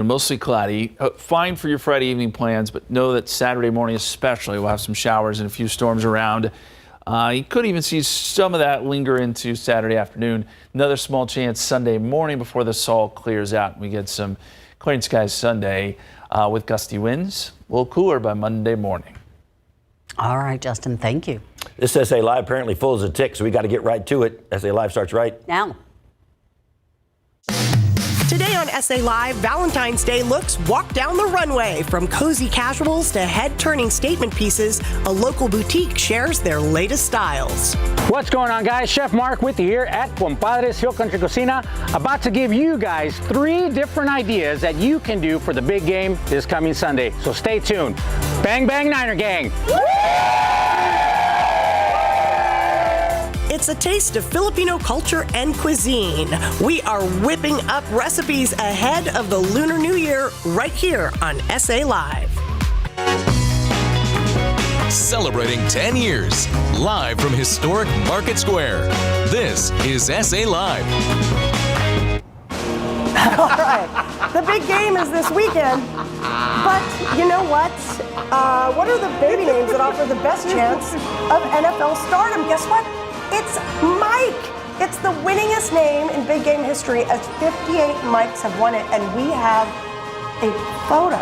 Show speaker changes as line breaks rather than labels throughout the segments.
Mostly cloudy. Fine for your Friday evening plans, but know that Saturday morning especially we'll have some showers and a few storms around. You could even see some of that linger into Saturday afternoon. Another small chance Sunday morning before this all clears out. We get some clearing skies Sunday with gusty winds. A little cooler by Monday morning.
All right, Justin, thank you.
This SA Live apparently full as a tick, so we got to get right to it. SA Live starts right
now.
Today on SA Live, Valentine's Day looks walk down the runway. From cozy casuals to head-turning statement pieces, a local boutique shares their latest styles.
What's going on, guys? Chef Mark with you here at Compadres Hill Country Cocina, about to give you guys 3 different ideas that you can do for the big game this coming Sunday. So stay tuned. Bang, bang, Niner gang.
It's a taste of Filipino culture and cuisine. We are whipping up recipes ahead of the Lunar New Year right here on SA Live.
Celebrating 10 years, live from historic Market Square. This is SA Live.
All right, the big game is this weekend, but you know what? What are the baby names that offer the best chance of NFL stardom? Guess what? It's Mike. It's the winningest name in big game history, as 58 Mikes have won it, and we have a photo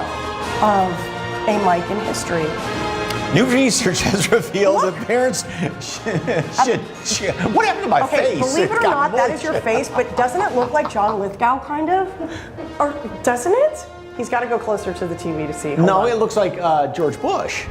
of a Mike in history.
New research has revealed that parents should. What happened to my face?
Believe it or not, that is your face, but doesn't it look like John Lithgow, kind of? Or doesn't it? He's got to go closer to the TV to see. Hold on.
It looks like George Bush.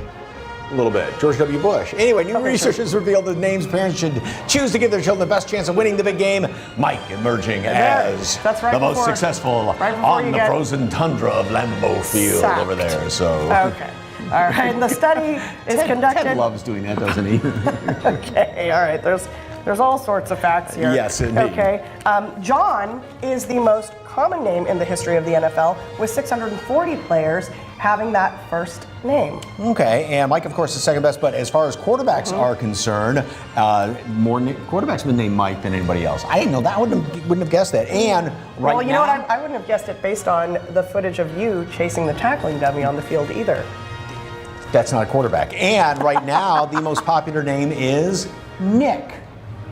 A little bit. George W. Bush. Anyway, new research has revealed the names parents should choose to give their children the best chance of winning the big game. Mike emerging as the most successful on the frozen tundra of Lambeau Field over there. So.
Okay. All right. And the study is conducted.
Ted loves doing that, doesn't he?
Okay. All right. There's all sorts of facts here.
Yes, indeed.
Okay. John is the most common name in the history of the NFL, with 640 players having that first name.
Okay, and Mike, of course, is second best, but as far as quarterbacks are concerned, more quarterbacks have been named Mike than anybody else. I didn't know that. I wouldn't have guessed that. And
well, you know what? I wouldn't have guessed it based on the footage of you chasing the tackling dummy on the field either.
That's not a quarterback. And right now, the most popular name is Nick.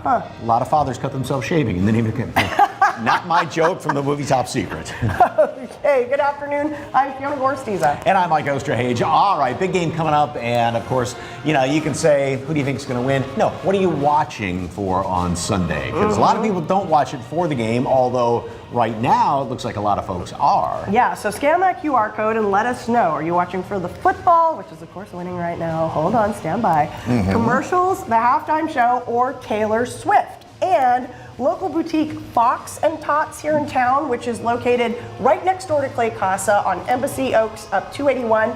Huh.
A lot of fathers cut themselves shaving in the name of the Not my joke from the movie Top Secret.
Okay, good afternoon. I'm Fiona Gorostiza.
And I'm Mike Osterhage. All right, big game coming up. And of course, you can say, who do you think is going to win? No, what are you watching for on Sunday? Because a lot of people don't watch it for the game, although right now it looks like a lot of folks are.
Yeah, so scan that QR code and let us know. Are you watching for the football, which is of course winning right now? Hold on, stand by. Commercials, the halftime show, or Taylor Swift. And local boutique Fox and Tots here in town, which is located right next door to Clay Casa on Embassy Oaks up 281.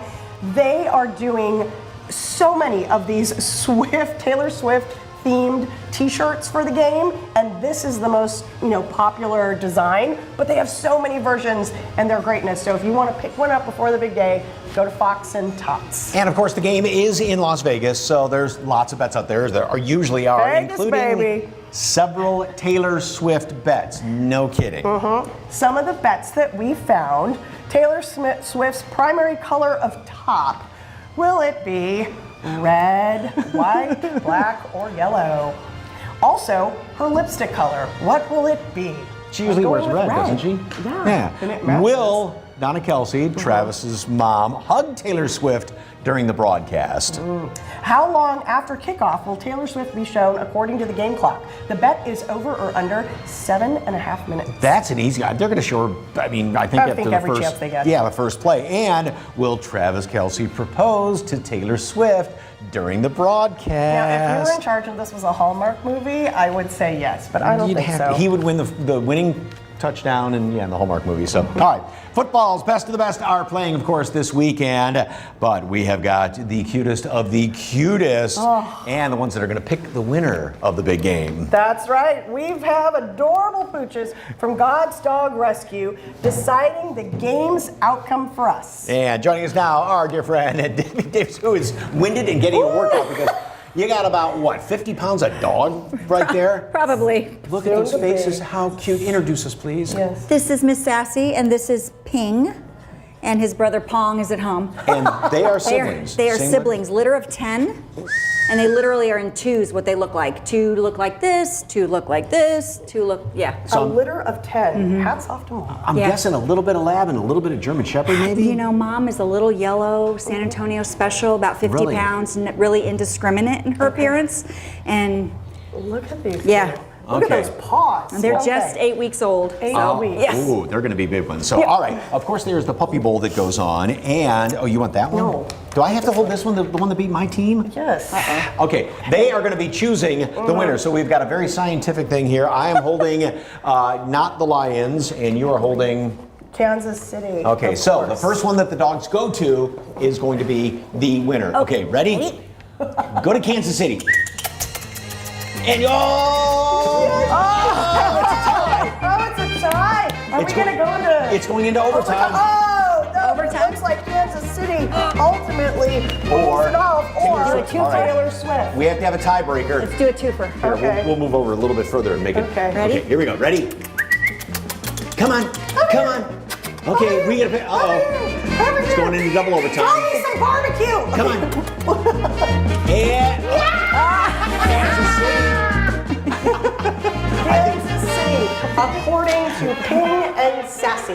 They are doing so many of these Taylor Swift themed t-shirts for the game, and this is the most popular design, but they have so many versions and their greatness. So if you want to pick one up before the big day, go to Fox and Tots.
And of course the game is in Las Vegas, so there's lots of bets out there. There usually are,
Vegas,
including
baby.
Several Taylor Swift bets. No kidding.
Some of the bets that we found: Taylor Swift's primary color of top. Will it be red, white, black, or yellow? Also, her lipstick color. What will it be?
She usually wears red, doesn't she?
Yeah. And it matches.
Will Donna Kelsey, Travis's mom, hug Taylor Swift during the broadcast?
How long after kickoff will Taylor Swift be shown according to the game clock? The bet is over or under 7.5 minutes.
That's an easy. They're going to show her. I think after
every
the
chance
first,
they get.
the first play. And will Travis Kelsey propose to Taylor Swift during the broadcast?
Now, if you were in charge and this was a Hallmark movie, I would say yes, but I don't think so.
He would win the winning touchdown in the Hallmark movie. So, all right. Football's best of the best are playing, of course, this weekend. But we have got the cutest of the cutest and the ones that are going to pick the winner of the big game.
That's right. We have adorable pooches from God's Dog Rescue deciding the game's outcome for us.
And joining us now, our dear friend, Dave, who is winded and getting a workout because you got about, what, 50 pounds of dog right there?
Probably.
Look at those faces. How cute. Introduce us, please.
Yes.
This is Miss Sassy, and this is Ping. and his brother Pong is at home.
And they are siblings.
They are
Same
siblings, litter of 10, and they literally are in twos, what they look like. 2 look like this, 2 look like this, 2 look, yeah.
A litter of 10. Hats off to Mom.
I'm guessing a little bit of Lab and a little bit of German Shepherd, maybe?
You know, Mom is a little yellow, San Antonio special, about 50
Really?
pounds, really indiscriminate in her appearance. And
look at these.
yeah.
Look
Okay.
at those paws.
And they're just 8 weeks old.
8 weeks.
Yes.
Ooh, they're going to be big ones. So, all right. Of course, there's the puppy bowl that goes on. And, oh, you want that one?
No.
Do I have to hold this one, the one that beat my team?
Yes.
Okay, they are going to be choosing the winner. So we've got a very scientific thing here. I am holding not the Lions, and you are holding...
Kansas City.
Okay,
of
so
course.
the first one that the dogs go to is going to be the winner. Okay, ready? Go to Kansas City. And
It's a tie. Are we going to go into...
It's going into overtime.
Oh, no.
Overtime?
It looks like Kansas City ultimately pulls
Or-
it off. Or
Do a two-fer. All right.
Taylor Swift.
We have to have a tiebreaker.
Let's do a twofer.
Here,
Okay.
we'll move over a little bit further and make it.
Okay.
Ready?
Okay, here we go. Ready? Come on. Come on. Okay, we gotta pick. Uh-oh. It's going into double
Throw
overtime.
me some barbecue.
Come on. And
Kansas City, according to Ping and Sassy.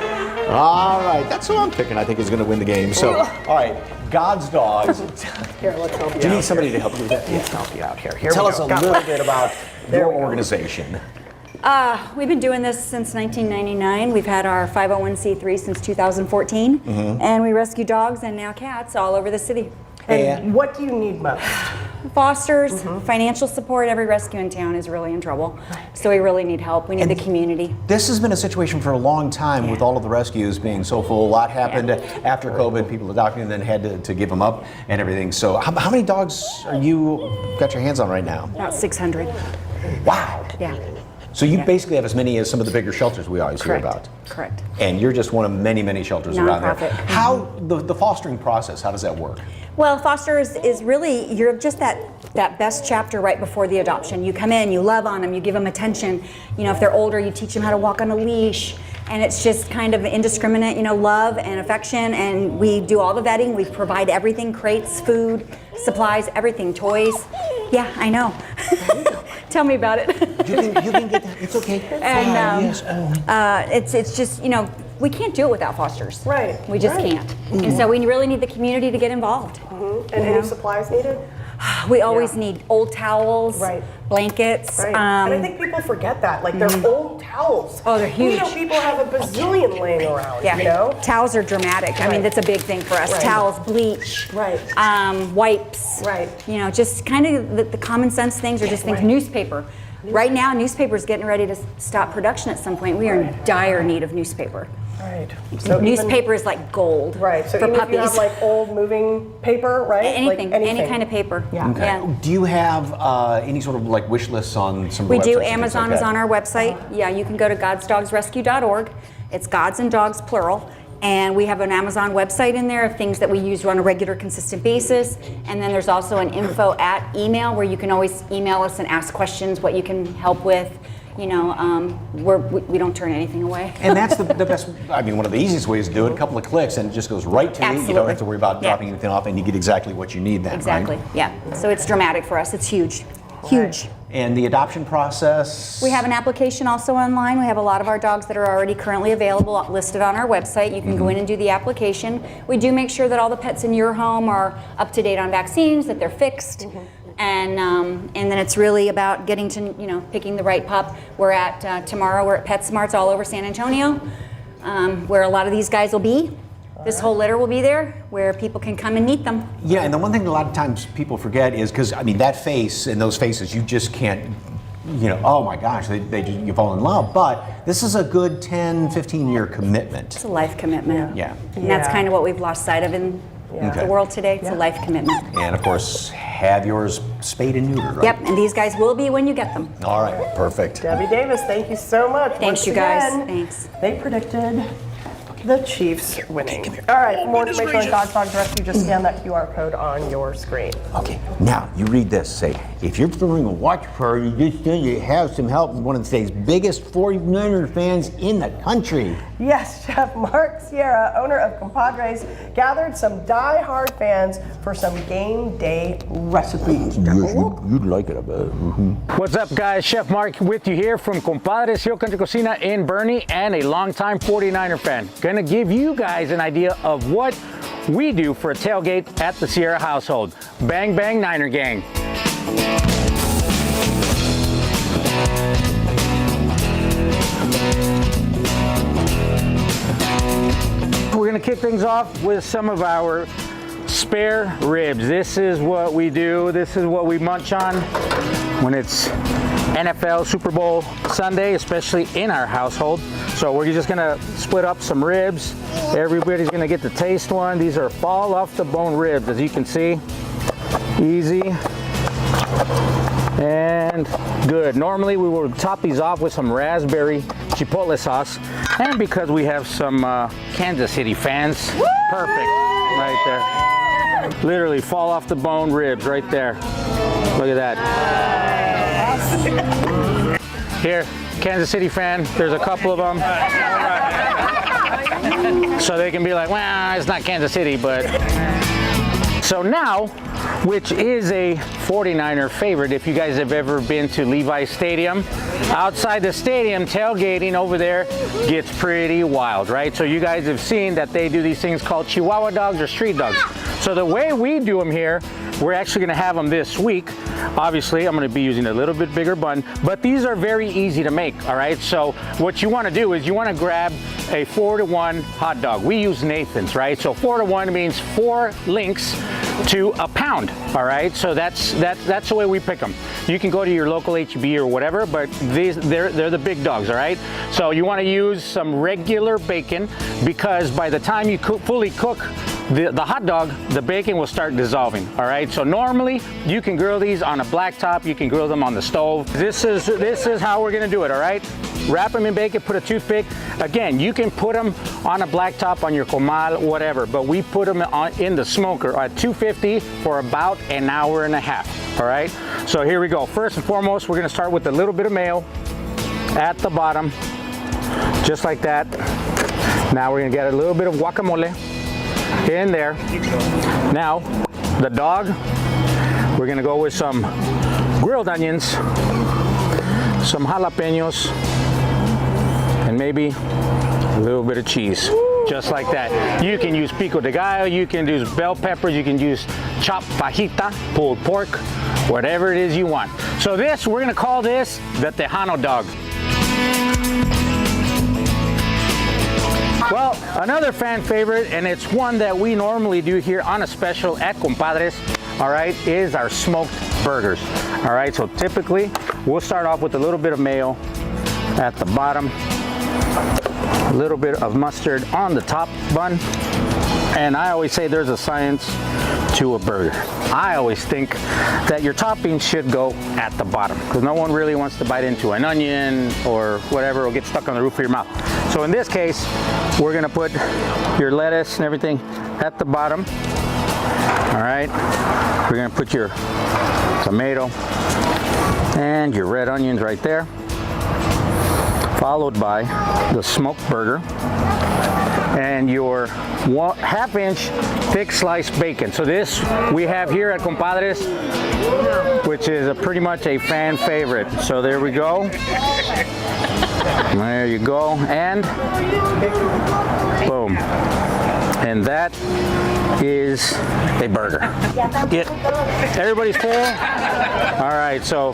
all right, that's who I'm picking. I think is going to win the game. So, all right, God's dogs.
Here, let's help you
Do you
out.
need somebody to help you with that?
Let's help you out here.
Tell us a little bit about your organization.
We've been doing this since 1999. We've had our 501c3 since 2014, and we rescue dogs and now cats all over the city.
And what do you need most?
Fosters, financial support. Every rescue in town is really in trouble, so we really need help. We need the community.
This has been a situation for a long time with all of the rescues being so full. A lot happened after COVID. People adopting and then had to give them up and everything. So how many dogs are you got your hands on right now?
About 600.
Wow.
Yeah.
So you basically have as many as some of the bigger shelters we always hear about.
Correct.
And you're just one of many, many shelters around there.
Nonprofit.
How, the fostering process, how does that work?
Well, foster is really, you're just that best chapter right before the adoption. You come in, you love on them, you give them attention. You know, if they're older, you teach them how to walk on a leash. And it's just kind of indiscriminate, you know, love and affection. And we do all the vetting. We provide everything, crates, food, supplies, everything, toys. Yeah, I know. Tell me about it.
You can get that. It's okay.
And it's just, you know, we can't do it without fosters.
Right.
We just
right.
can't. And so we really need the community to get involved.
And any supplies needed?
We always need old towels,
Right.
blankets.
Right. And I think people forget that. Like, they're old towels.
Oh, they're huge.
We know people have a bazillion laying around,
Yeah,
you know?
towels are dramatic. I mean,
Right.
that's a big thing for us.
Right.
Towels, bleach,
Right.
Wipes.
Right.
You know, just kind of the common sense things are just things.
Right.
Newspaper. Right now, newspaper's getting ready to stop production at some point. We are in dire need of newspaper.
Right. So
Newspaper is like gold
Right. So
for
even
puppies.
if you have like old moving paper, right?
anything,
Like
any kind of paper.
Yeah.
Okay.
Yeah.
Do you have any sort of like wish lists on some of the
We do.
websites and things
Amazon
like
is
that?
on our website. Yeah, you can go to godsdogsrescue.org. It's gods and dogs plural. And we have an Amazon website in there of things that we use on a regular, consistent basis. And then there's also an info@email where you can always email us and ask questions, what you can help with. You know, we don't turn anything away.
And that's the best, I mean, one of the easiest ways to do it, a couple of clicks and it just goes right to you. You don't
Absolutely.
have to worry about
Yeah.
dropping anything off and you get exactly what you need then,
Exactly.
right?
Yeah. So it's dramatic for us. It's huge. Huge.
And the adoption process?
We have an application also online. We have a lot of our dogs that are already currently available listed on our website. You can go in and do the application. We do make sure that all the pets in your home are up to date on vaccines, that they're fixed. And then it's really about getting to, you know, picking the right pup. We're at, tomorrow we're at PetSmarts all over San Antonio, where a lot of these guys will be. This whole litter will be there, where people can come and meet them.
Yeah, and the one thing a lot of times people forget is, because, I mean, that face and those faces, you just can't, you know, oh my gosh, you fall in love. But this is a good 10, 15-year commitment.
It's a life commitment.
Yeah.
And that's
Yeah.
kind of what we've lost sight of in
Okay.
the world today. It's a life commitment.
And of course, have yours spayed and neutered, right?
Yep, and these guys will be when you get them.
All right, perfect.
Debbie Davis, thank you so much.
Thanks,
Once
you guys.
again,
Thanks.
They predicted the Chiefs winning. All right, for more information on God's Dogs Rescue, just scan that QR code on your screen.
Okay, now you read this. Say, if you're throwing a watch party, just you have some help from one of today's biggest 49er fans in the country.
Yes, Chef Mark Sierra, owner of Compadres, gathered some die-hard fans for some game day recipes.
You'd like it, I bet.
What's up, guys? Chef Mark with you here from Compadres Hill Country Cocina in Bernie, and a longtime 49er fan. Gonna give you guys an idea of what we do for a tailgate at the Sierra household. Bang, bang, Niner gang. We're gonna kick things off with some of our spare ribs. This is what we do. This is what we munch on when it's NFL Super Bowl Sunday, especially in our household. So we're just gonna split up some ribs. Everybody's gonna get to taste one. These are fall off the bone ribs, as you can see. Easy and good. Normally we will top these off with some raspberry chipotle sauce, and because we have some Kansas City fans, perfect right there. Literally fall off the bone ribs right there. Look at that. Here, Kansas City fan, there's a couple of them. So they can be like, well, it's not Kansas City, but. So now, which is a 49er favorite, if you guys have ever been to Levi's Stadium, outside the stadium, tailgating over there gets pretty wild, right? So you guys have seen that they do these things called Chihuahua dogs or street dogs. So the way we do them here, we're actually gonna have them this week. Obviously, I'm gonna be using a little bit bigger bun, but these are very easy to make, all right? So what you wanna do is you wanna grab a 4-to-1 hot dog. We use Nathan's, right? So 4-to-1 means 4 links to a pound, all right? So that's the way we pick them. You can go to your local H-E-B or whatever, but they're the big dogs, all right? So you wanna use some regular bacon, because by the time you fully cook the hot dog, the bacon will start dissolving, all right? So normally you can grill these on a black top, you can grill them on the stove. This is how we're gonna do it, all right? Wrap them in bacon, put a toothpick. Again, you can put them on a black top, on your comal, whatever, but we put them in the smoker at 250 for about an hour and a half, all right? So here we go. First and foremost, we're gonna start with a little bit of mayo at the bottom, just like that. Now we're gonna get a little bit of guacamole in there. Now, the dog, we're gonna go with some grilled onions, some jalapenos, and maybe a little bit of cheese, just like that. You can use pico de gallo, you can use bell peppers, you can use chopped fajita, pulled pork, whatever it is you want. So this, we're gonna call this the Tejano dog. Well, another fan favorite, and it's one that we normally do here on a special at Compadres, all right, is our smoked burgers. All right, so typically we'll start off with a little bit of mayo at the bottom, a little bit of mustard on the top bun, and I always say there's a science to a burger. I always think that your toppings should go at the bottom, because no one really wants to bite into an onion or whatever will get stuck on the roof of your mouth. So in this case, we're gonna put your lettuce and everything at the bottom. All right, we're gonna put your tomato and your red onions right there, followed by the smoked burger and your 1/2-inch thick sliced bacon. So this we have here at Compadres, which is pretty much a fan favorite. So there we go. There you go, and boom. And that is a burger. Get everybody's full. All right, so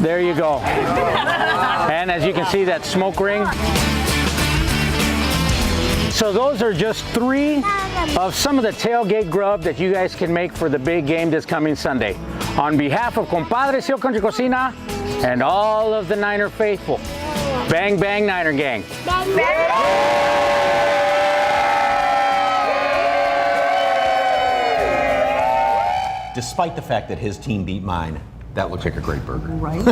there you go. And as you can see, that smoke ring. So those are just 3 of some of the tailgate grub that you guys can make for the big game this coming Sunday. On behalf of Compadres Hill Country Cocina and all of the Niner faithful, bang, bang, Niner gang.
Bang, bang.
Despite the fact that his team beat mine, That looks like a great burger.
Right.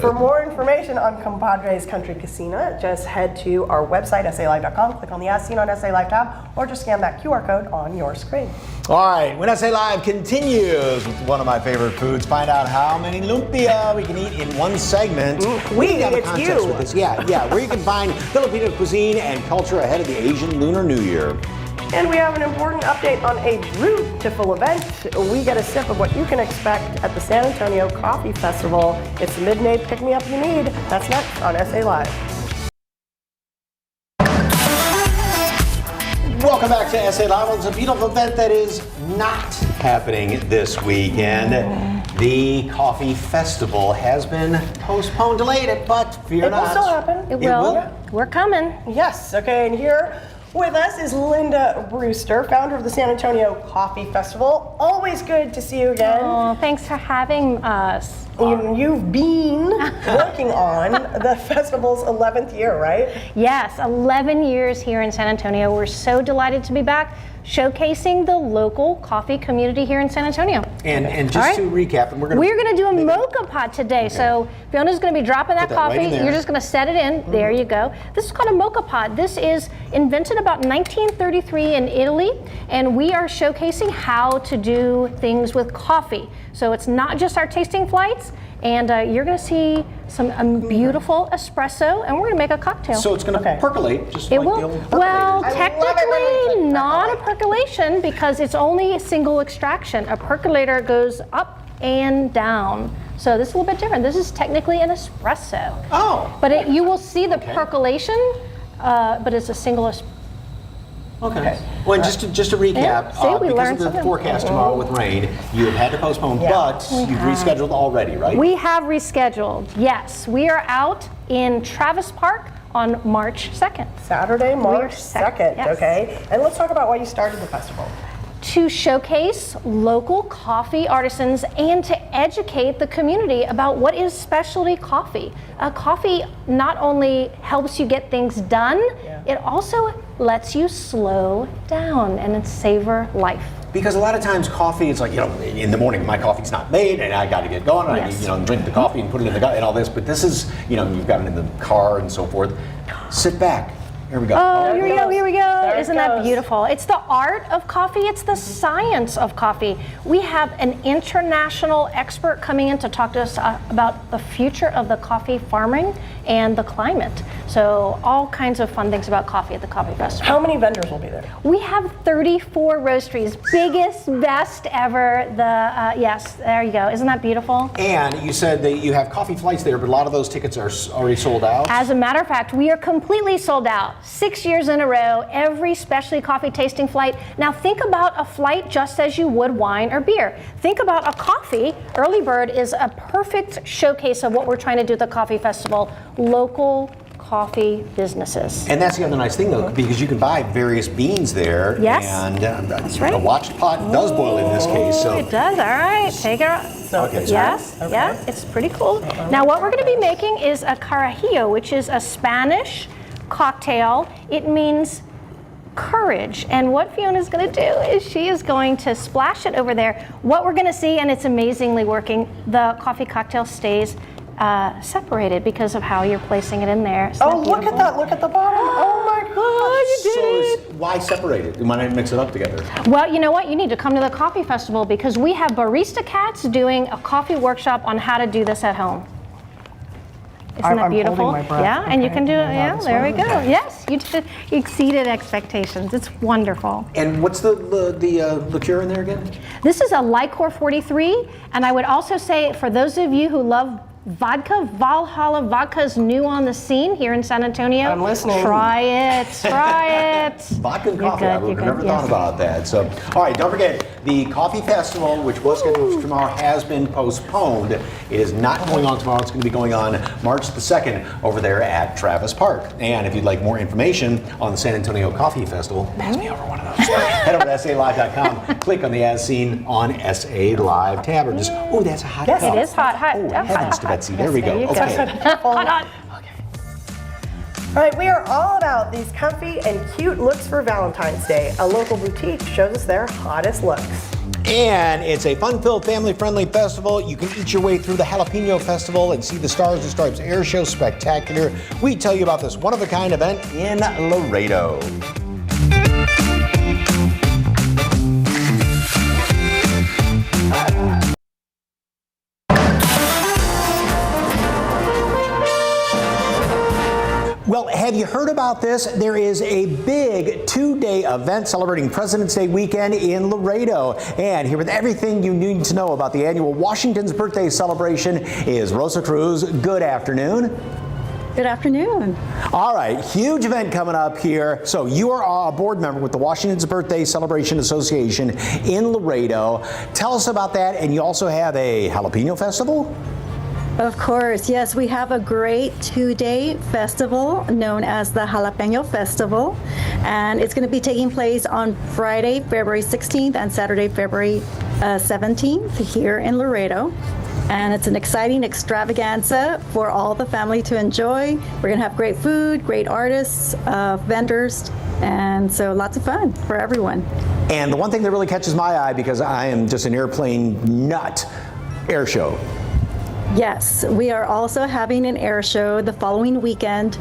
For more information on Compadres Country Casino, just head to our website, salive.com, click on the As Seen on SA Live tab, or just scan that QR code on your screen.
All right, when SA Live continues with one of my favorite foods, find out how many lumpia we can eat in one segment.
It's you.
With this. Yeah, where you can find Filipino cuisine and culture ahead of the Asian Lunar New Year.
And we have an important update on a beautiful event. We get a sip of what you can expect at the San Antonio Coffee Festival. It's the midnight pick-me-up you need. That's next on SA Live.
Welcome back to SA Live. It's a beautiful event that is not happening this weekend. The Coffee Festival has been postponed, delayed, but fear not.
It will still happen.
It will. We're coming.
Yes, okay, and here with us is Linda Brewster, founder of the San Antonio Coffee Festival. Always good to see you again.
Oh, thanks for having us.
You've been working on the festival's 11th year, right?
Yes, 11 years here in San Antonio. We're so delighted to be back showcasing the local coffee community here in San Antonio.
And just to recap, and
we're going to do a mocha pot today. Okay. So Fiona's going to be dropping that coffee.
Right,
you're just going to set it in. Mm-hmm. There you go. This is called a mocha pot. This is invented about 1933 in Italy, and we are showcasing how to do things with coffee. So it's not just our tasting flights, and you're going to see some beautiful espresso, and we're going to make a cocktail.
So it's going to percolate, just like the old percolator.
Well, technically not a percolation because it's only a single extraction. A percolator goes up and down. So this is a little bit different. This is technically an espresso.
Oh.
But you will see the percolation, but it's a single espresso.
Okay. Well, just to recap, because of the forecast tomorrow with rain, you have had to postpone, but you've rescheduled already, right?
We have rescheduled, yes. We are out in Travis Park on March 2nd.
Saturday, March 2nd,
yes.
Okay. And let's talk about why you started the festival.
To showcase local coffee artisans and to educate the community about what is specialty coffee. Coffee not only helps you get things done, it also lets you slow down and savor life.
Because a lot of times coffee is like, in the morning my coffee's not made and I got to get going. Yes. I need, drink the coffee and put it in the gut and all this. But this is, you've got it in the car and so forth. Sit back. Here we go.
Oh, here we go. Isn't that beautiful? It's the art of coffee. It's the science of coffee. We have an international expert coming in to talk to us about the future of the coffee farming and the climate. So all kinds of fun things about coffee at the Coffee Festival.
How many vendors will be there?
We have 34 roasteries. Biggest, best ever. Yes, there you go. Isn't that beautiful?
And you said that you have coffee flights there, but a lot of those tickets are already sold out.
As a matter of fact, we are completely sold out. 6 years in a row, every specialty coffee tasting flight. Now think about a flight just as you would wine or beer. Think about a coffee. Early Bird is a perfect showcase of what we're trying to do at the Coffee Festival. Local coffee businesses.
And that's the other nice thing though, because you can buy various beans there.
Yes.
And
that's right.
A watched pot does boil in this case. So
it does. All right. Take it out.
Okay,
yes.
Okay.
Yeah. It's pretty cool. Now what we're going to be making is a carajillo, which is a Spanish cocktail. It means courage. And what Fiona's going to do is she is going to splash it over there. What we're going to see, and it's amazingly working, the coffee cocktail stays separated because of how you're placing it in there.
Look at that. Look at the bottom. Oh my God, you did it.
Why separate it? Why not mix it up together?
Well, you know what? You need to come to the Coffee Festival because we have barista cats doing a coffee workshop on how to do this at home. Isn't that beautiful? Yeah, and you can do it. Yeah, there we go. Yes, you exceeded expectations. It's wonderful.
And what's the liqueur in there again?
This is a Licor 43, and I would also say for those of you who love vodka, Valhalla Vodka is new on the scene here in San Antonio.
I'm listening.
Try it.
Vodka and coffee. I would have never thought about that. So, all right, don't forget, the Coffee Festival, which was scheduled for tomorrow, has been postponed. It is not going on tomorrow. It's going to be going on March the 2nd over there at Travis Park. And if you'd like more information on the San Antonio Coffee Festival, pass me over one of those. Head over to SALive.com, click on the As Seen on SA Live tab, or just, that's a hot cup.
It is hot.
Oh, heavens to Betsy. There we go. Okay.
Hot.
All right, we are all about these comfy and cute looks for Valentine's Day. A local boutique shows us their hottest looks.
And it's a fun-filled, family-friendly festival. You can eat your way through the Jalapeno Festival and see the Stars and Stripes Air Show Spectacular. We tell you about this one-of-a-kind event in Laredo. Well, have you heard about this? There is a big 2-day event celebrating President's Day weekend in Laredo. And here with everything you need to know about the annual Washington's Birthday celebration is Rosa Cruz. Good afternoon.
Good afternoon.
All right, huge event coming up here. So you are a board member with the Washington's Birthday Celebration Association in Laredo. Tell us about that. And you also have a jalapeno festival?
Of course, yes, we have a great 2-day festival known as the Jalapeno Festival, and it's going to be taking place on Friday, February 16th and Saturday, February 17th here in Laredo. And it's an exciting extravaganza for all the family to enjoy. We're going to have great food, great artists, vendors, and so lots of fun for everyone.
And the one thing that really catches my eye, because I am just an airplane nut, air show.
Yes, we are also having an air show the following weekend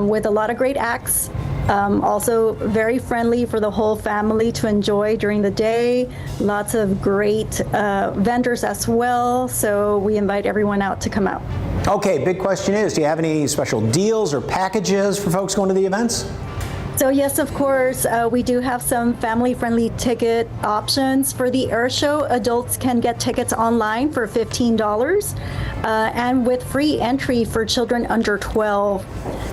with a lot of great acts. Also very friendly for the whole family to enjoy during the day. Lots of great vendors as well. So we invite everyone out to come out.
Okay, big question is, do you have any special deals or packages for folks going to the events?
So yes, of course, we do have some family-friendly ticket options for the air show. Adults can get tickets online for $15 and with free entry for children under 12.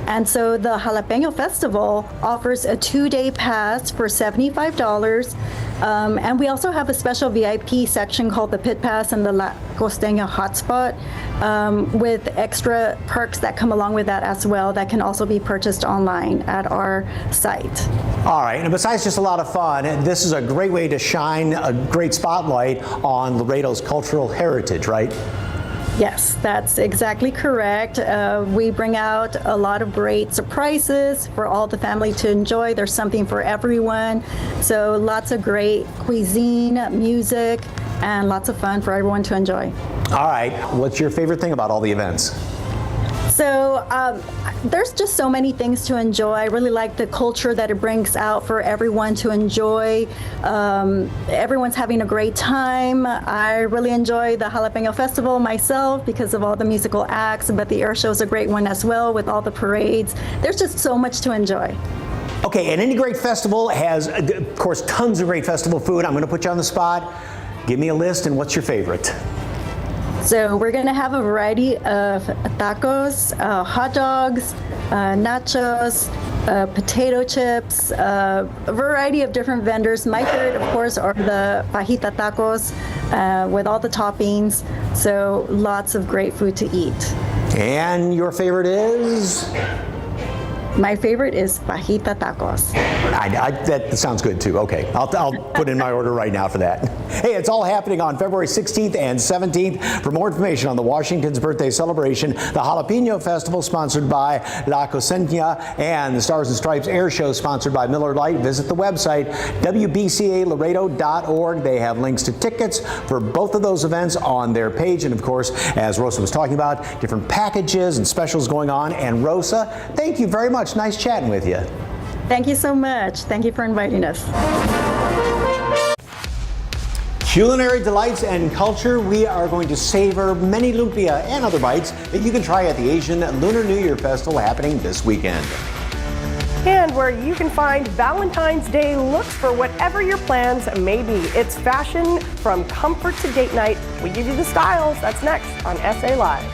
And so the Jalapeno Festival offers a 2-day pass for $75. And we also have a special VIP section called the Pit Pass and the La Costeña Hotspot with extra perks that come along with that as well that can also be purchased online at our site.
All right, and besides just a lot of fun, this is a great way to shine a great spotlight on Laredo's cultural heritage, right?
Yes, that's exactly correct. We bring out a lot of great surprises for all the family to enjoy. There's something for everyone. So lots of great cuisine, music, and lots of fun for everyone to enjoy.
All right, what's your favorite thing about all the events?
So there's just so many things to enjoy. I really like the culture that it brings out for everyone to enjoy. Everyone's having a great time. I really enjoy the Jalapeno Festival myself because of all the musical acts, but the air show is a great one as well with all the parades. There's just so much to enjoy.
Okay, and any great festival has, of course, tons of great festival food. I'm going to put you on the spot. Give me a list, and what's your favorite?
So we're going to have a variety of tacos, hot dogs, nachos, potato chips, a variety of different vendors. My favorite, of course, are the fajita tacos with all the toppings. So lots of great food to eat.
And your favorite is?
My favorite is fajita tacos.
That sounds good too. Okay, I'll put in my order right now for that. Hey, it's all happening on February 16th and 17th. For more information on the Washington's Birthday celebration, the Jalapeno Festival sponsored by La Costeña and the Stars and Stripes Air Show sponsored by Miller Lite, visit the website wbcalaredo.org. They have links to tickets for both of those events on their page. And of course, as Rosa was talking about, different packages and specials going on. And Rosa, thank you very much. Nice chatting with you.
Thank you so much. Thank you for inviting us.
Culinary delights and culture. We are going to savor many lumpia and other bites that you can try at the Asian Lunar New Year Festival happening this weekend.
And where you can find Valentine's Day looks for whatever your plans may be. It's fashion from comfort to date night. We give you the styles. That's next on SA Live.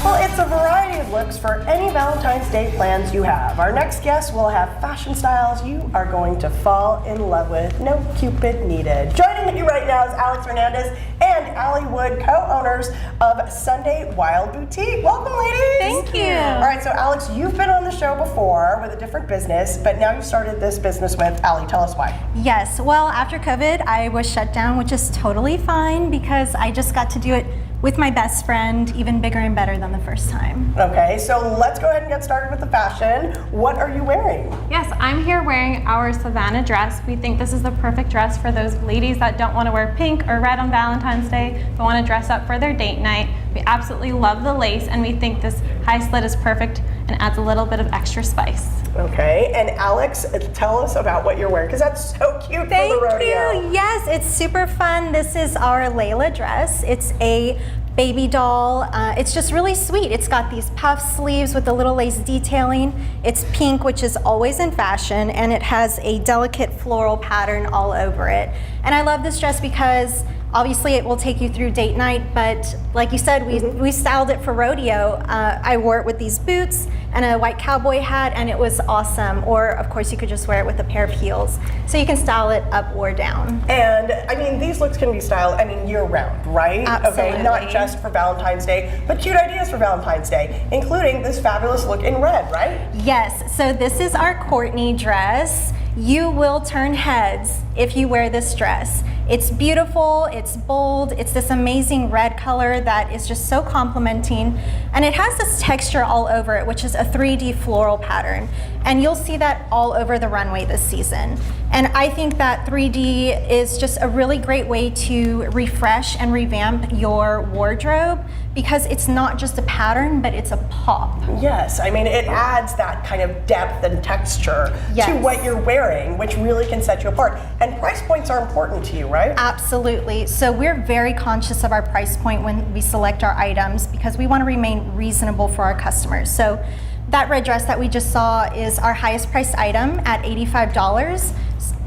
Well, it's a variety of looks for any Valentine's Day plans you have. Our next guest will have fashion styles you are going to fall in love with. No Cupid needed. Joining me right now is Alex Hernandez and Allie Wood, co-owners of Sunday Wild Boutique. Welcome, ladies.
Thank you.
All right, so Alex, you've been on the show before with a different business, but now you started this business with Allie. Tell us why.
Yes, well, after COVID, I was shut down, which is totally fine because I just got to do it With my best friend, even bigger and better than the first time.
Okay, so let's go ahead and get started with the fashion. What are you wearing?
Yes, I'm here wearing our Savannah dress. We think this is the perfect dress for those ladies that don't want to wear pink or red on Valentine's Day, but want to dress up for their date night. We absolutely love the lace, and we think this high slit is perfect and adds a little bit of extra spice.
Okay, and Alex, tell us about what you're wearing, because that's so cute for the rodeo.
Thank you. Yes, it's super fun. This is our Layla dress. It's a baby doll. It's just really sweet. It's got these puff sleeves with the little lace detailing. It's pink, which is always in fashion, and it has a delicate floral pattern all over it. And I love this dress because obviously it will take you through date night, but like you said, we styled it for rodeo. I wore it with these boots and a white cowboy hat, and it was awesome. Or of course you could just wear it with a pair of heels. So you can style it up or down.
And I mean, these looks can be styled, year round, right?
Absolutely.
Okay, not just for Valentine's Day, but cute ideas for Valentine's Day, including this fabulous look in red, right?
Yes, so this is our Courtney dress. You will turn heads if you wear this dress. It's beautiful, it's bold, it's this amazing red color that is just so complimenting. And it has this texture all over it, which is a 3D floral pattern. And you'll see that all over the runway this season. And I think that 3D is just a really great way to refresh and revamp your wardrobe, because it's not just a pattern, but it's a pop.
Yes, I mean, it adds that kind of depth and texture to what you're wearing, which really can set you apart. And price points are important to you, right?
Absolutely. So we're very conscious of our price point when we select our items, because we want to remain reasonable for our customers. So that red dress that we just saw is our highest priced item at $85.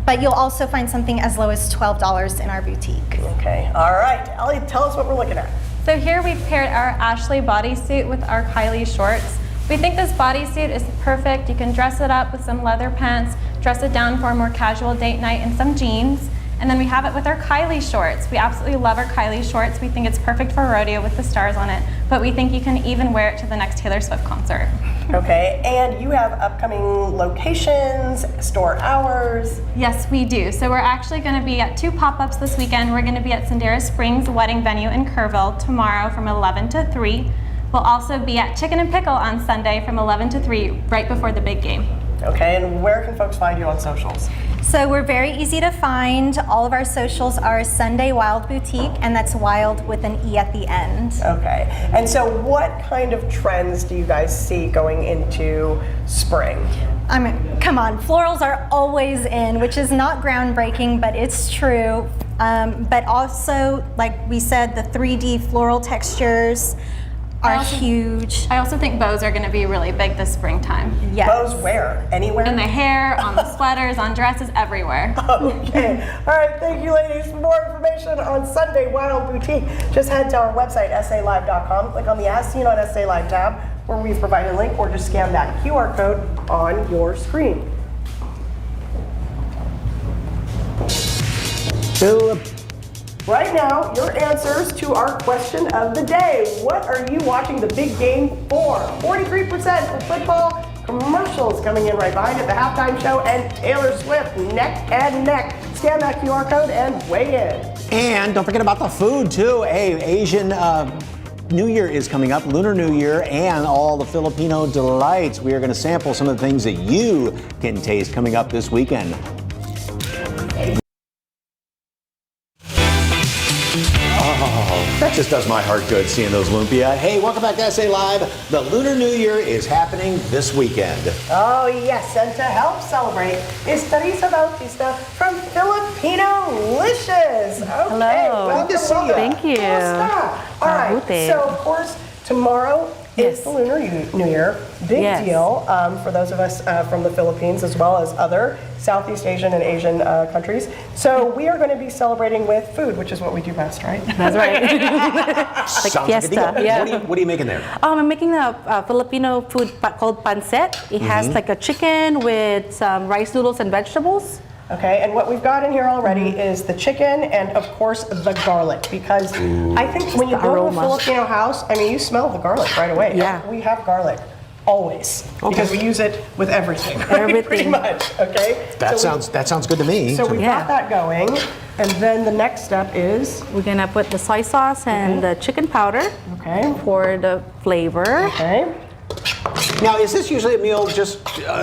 But you'll also find something as low as $12 in our boutique.
Okay, all right. Ellie, tell us what we're looking at.
So here we've paired our Ashley bodysuit with our Kylie shorts. We think this bodysuit is perfect. You can dress it up with some leather pants, dress it down for a more casual date night and some jeans. And then we have it with our Kylie shorts. We absolutely love our Kylie shorts. We think it's perfect for rodeo with the stars on it, but we think you can even wear it to the next Taylor Swift concert.
Okay, and you have upcoming locations, store hours.
Yes, we do. So we're actually going to be at 2 pop-ups this weekend. We're going to be at Sendera Springs Wedding Venue in Kerrville tomorrow from 11 to 3. We'll also be at Chicken and Pickle on Sunday from 11 to 3, right before the big game.
Okay, and where can folks find you on socials?
So we're very easy to find. All of our socials are Sunday Wild Boutique, and that's wild with an E at the end.
Okay, and so what kind of trends do you guys see going into spring?
I mean, come on, florals are always in, which is not groundbreaking, but it's true. But also, like we said, the 3D floral textures are huge.
I also think bows are going to be really big this springtime.
Yes.
Bows where? Anywhere?
In the hair, on the sweaters, on dresses, everywhere.
Okay. All right. Thank you, ladies. For more information on Sunday Wild Boutique, just head to our website, salive.com. Click on the As Seen on SA Live tab, where we've provided a link, or just scan that QR code on your screen. Right now, your answers to our question of the day. What are you watching the big game for? 43% for football, commercials coming in right behind it, the halftime show, and Taylor Swift neck and neck. Scan that QR code and weigh in.
And don't forget about the food, too. Hey, Asian New Year is coming up, Lunar New Year, and all the Filipino delights. We are going to sample some of the things that you can taste coming up this weekend. That just does my heart good, seeing those lumpia. Hey, welcome back to SA Live. The Lunar New Year is happening this weekend.
Oh, yes, and to help celebrate is Teresa Bautista from Filipino-licious. Okay,
Hello.
Good to see you.
Thank you.
All right, so of course, tomorrow is the Lunar New Year. Big deal for those of us from the Philippines, as well as other Southeast Asian and Asian countries. So we are going to be celebrating with food, which is what we do best, right?
That's right. Like fiesta. Yeah.
What are you making there?
I'm making a Filipino food called pancit. It has like a chicken with some rice noodles and vegetables.
Okay, and what we've got in here already is the chicken and, of course, the garlic. Because I think when you go to a Filipino house, I mean, you smell the garlic right away.
Yeah.
We have garlic always, because we use it with everything, right?
Everything.
Pretty much, okay?
That
So
sounds good to me.
So we got that going, and then the next step is?
We're gonna put the soy sauce and the chicken powder for the flavor.
Okay.
Now, is this usually a meal just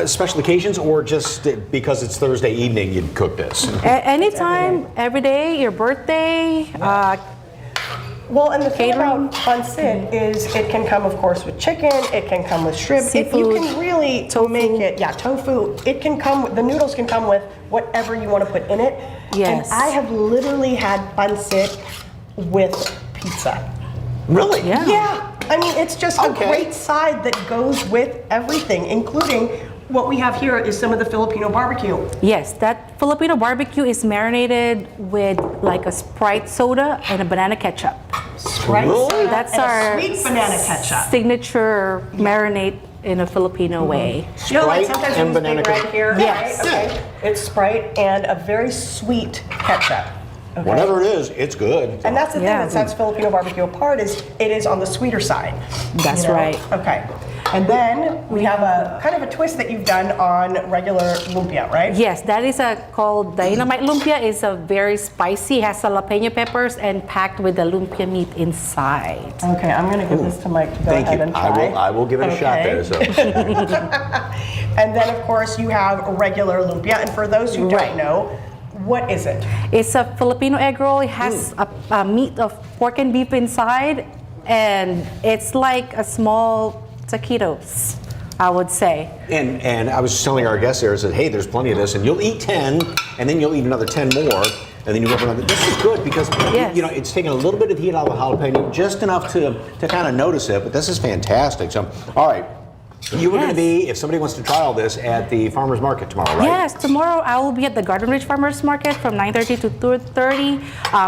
special occasions, or just because it's Thursday evening you'd cook this?
Anytime, every day, your birthday.
Well, and the thing about pancit is it can come, of course, with chicken. It can come with shrimp.
Seafood,
you can really make it, tofu. It can come. The noodles can come with whatever you want to put in it.
Yes.
And I have literally had pancit with pizza.
Really?
Yeah.
Yeah. I mean, it's just a great side that goes with everything, including what we have here is some of the Filipino barbecue.
Yes, that Filipino barbecue is marinated with like a Sprite soda and a banana ketchup.
Sprite soda
That's
and
our
a sweet banana ketchup.
Signature marinade in a Filipino way.
You know, like
Sprite
sometimes
and
we
banana
right
ketchup.
here.
Yes.
Right? Okay. It's Sprite and a very sweet ketchup. Okay.
Whatever it is, it's good.
And that's the thing that sets Filipino barbecue apart is it is on the sweeter side.
That's right.
Okay. And then we have a kind of a twist that you've done on regular lumpia, right?
Yes, that is called dynamite lumpia. It's a very spicy, has jalapeno peppers and packed with the lumpia meat inside.
Okay, I'm gonna give this to Mike to go
Thank
ahead
you.
and try.
I will give it a shot there. So.
And then of course you have regular lumpia. And for those who don't know, what is it?
It's a Filipino egg roll. It has a meat of pork and beef inside, and it's like a small taquitos, I would say.
And I was just telling our guests there, I said, hey, there's plenty of this, and you'll eat 10, and then you'll eat another 10 more, and then you go for another. This is good because you know it's taking a little bit of heat out of the jalapeno, just enough to kind of notice it. But this is fantastic. So, all right. You were going to be, if somebody wants to try all this, at the farmer's market tomorrow, right?
Yes, tomorrow I will be at the Garden Ridge Farmers Market from 9:30 to 2:30.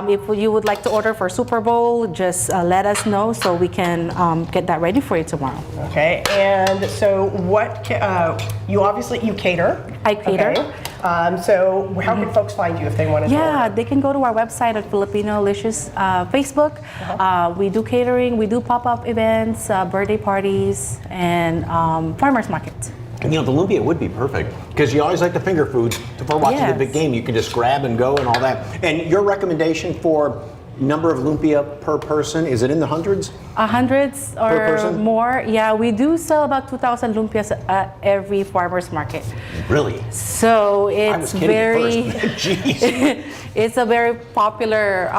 If you would like to order for Super Bowl, just let us know so we can get that ready for you tomorrow.
Okay, and so what, you cater.
I cater.
Okay. So how can folks find you if they want to
Yeah,
order?
they can go to our website at Filipinolicious Facebook. We do catering, we do pop-up events, birthday parties, and farmers market.
And you know, the lumpia would be perfect because you always like the finger foods for watching the big game. You can just grab and go and all that. And your recommendation for number of lumpia per person, is it in the hundreds?
Hundreds or
person?
more. Yeah, we do sell about 2,000 lumpias at every farmer's market.
Really?
So
I was
it's
kidding
very,
at first. Jeez.
it's a very popular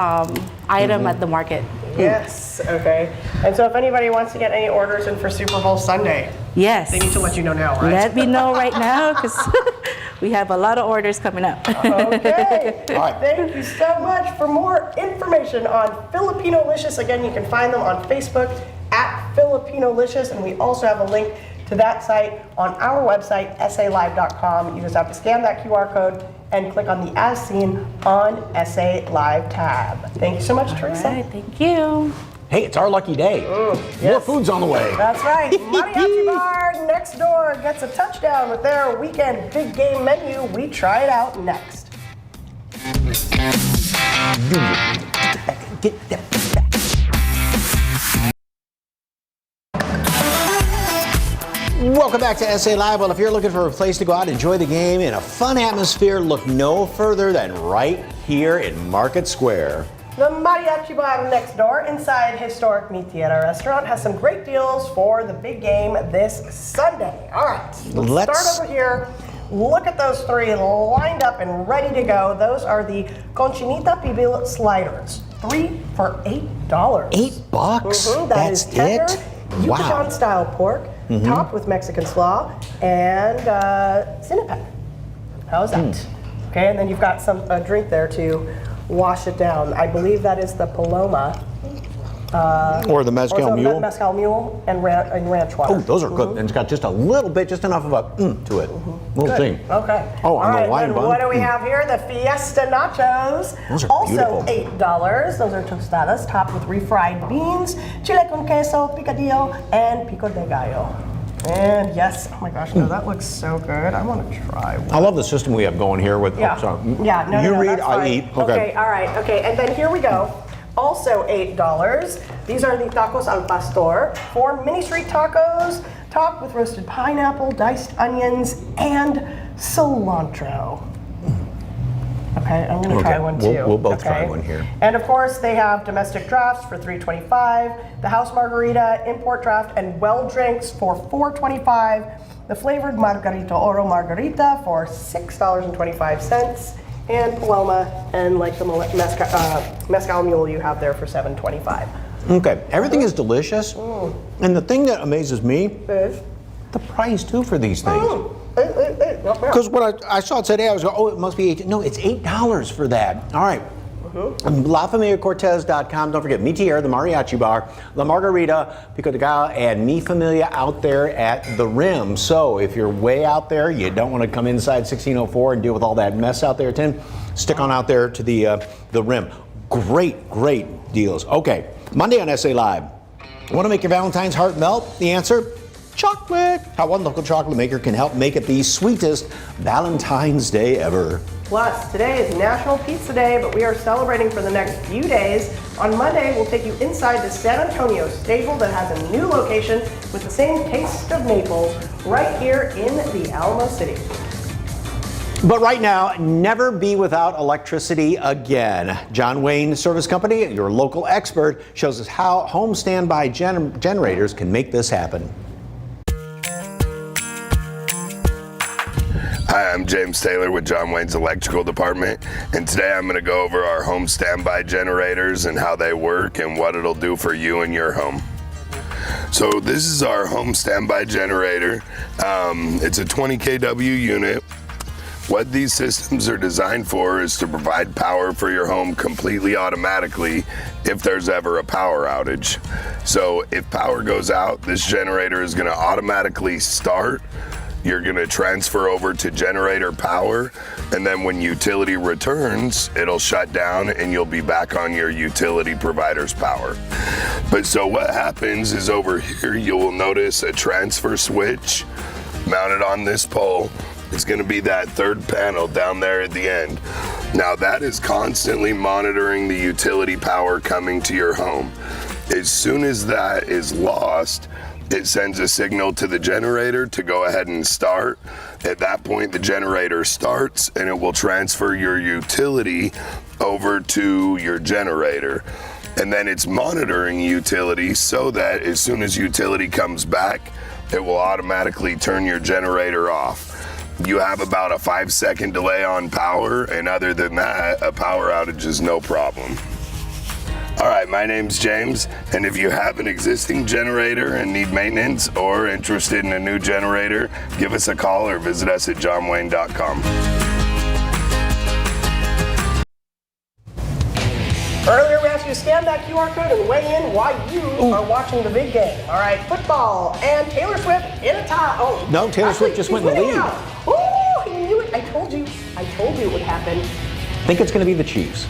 item at the market.
Yes, okay. And so if anybody wants to get any orders in for Super Bowl Sunday,
Yes.
they need to let you know now, right?
Let me know right now because we have a lot of orders coming up.
Okay.
All right.
Thank you so much. For more information on Filipinolicious, again, you can find them on Facebook at Filipinolicious, and we also have a link to that site on our website, salive.com. You just have to scan that QR code and click on the As Seen on SA Live tab. Thank you so much, Teresa.
All right, thank you.
Hey, it's our lucky day. More food's on the way.
That's right. Mariachi Bar next door gets a touchdown with their weekend big game menu. We try it out next.
Get that. Welcome back to SA Live. Well, if you're looking for a place to go out and enjoy the game in a fun atmosphere, look no further than right here in Market Square.
The Mariachi Bar next door inside historic Mi Tierra restaurant has some great deals for the big game this Sunday. All right, let's start over here. Look at those three lined up and ready to go. Those are the Conchinita Pibil sliders. 3 for $8.
$8?
That is tender,
it? Wow.
Yucatan style pork, topped with Mexican slaw and cinnamon. How's that? Okay, and then you've got a drink there to wash it down. I believe that is the Paloma.
Or the Mezcal Mule.
Mezcal Mule and ranch water.
Oh, those are good. And it's got just a little bit, just enough of a to it. Little thing.
Okay.
Oh,
All
and
right,
the wine
then
bun.
what do we have here? The Fiesta Nachos.
Those are
also
beautiful.
$8. Those are tostadas topped with refried beans, chile con queso, picadillo, and pico de gallo. And yes, oh my gosh, no, that looks so good. I want to try one.
I love the system we have going here with.
Yeah.
Oh, sorry.
No,
You read,
that's
I
fine.
eat. Okay.
All right. Okay, and then here we go. Also $8. These are the tacos al pastor. 4 mini street tacos, topped with roasted pineapple, diced onions, and cilantro. Okay, I'm gonna try one too.
We'll both try one here.
And of course, they have domestic drafts for $3.25, the house margarita, import draft, and well drinks for $4.25, the flavored Margarita Oro Margarita for $6.25, and Paloma and like the Mezcal Mule you have there for $7.25.
Okay, everything is delicious. And the thing that amazes me is the price too for these things. Because when I saw it today, I was going, oh, it must be $8. No, it's $8 for that. All right. LaFamiliaCortez.com. Don't forget, Mi Tierra, the Mariachi Bar, La Margarita, Pico de Gallo, and Mi Familia out there at the Rim. So if you're way out there, you don't want to come inside 1604 and deal with all that mess out there, Tim, stick on out there to the Rim. Great, great deals. Okay, Monday on SA Live. Want to make your Valentine's heart melt? The answer? Chocolate. How one local chocolate maker can help make it the sweetest Valentine's Day ever.
Plus, today is National Pizza Day, but we are celebrating for the next few days. On Monday, we'll take you inside the San Antonio stable that has a new location with the same taste of Naples right here in the Alamo City.
But right now, never be without electricity again. John Wayne Service Company, your local expert, shows us how home standby generators can make this happen.
Hi, I'm James Taylor with John Wayne's Electrical Department, and today I'm going to go over our home standby generators and how they work and what it'll do for you and your home. So this is our home standby generator. It's a 20 kW unit. What these systems are designed for is to provide power for your home completely automatically if there's ever a power outage. So if power goes out, this generator is going to automatically start. You're going to transfer over to generator power, and then when utility returns, it'll shut down and you'll be back on your utility provider's power. But so what happens is over here, you will notice a transfer switch mounted on this pole. It's going to be that third panel down there at the end. Now that is constantly monitoring the utility power coming to your home. As soon as that is lost, it sends a signal to the generator to go ahead and start. At that point, the generator starts and it will transfer your utility over to your generator. And then it's monitoring utility so that as soon as utility comes back, it will automatically turn your generator off. You have about a 5-second delay on power, and other than that, a power outage is no problem. All right, my name's James, and if you have an existing generator and need maintenance or interested in a new generator, give us a call or visit us at johnwayne.com.
Earlier, we asked you to scan that QR code and weigh in why you are watching the big game. All right, football and Taylor Swift in a tie. Oh,
no, Taylor Swift just went in the lead.
Oh, he knew it. I told you it would happen.
I think it's going to be the Chiefs.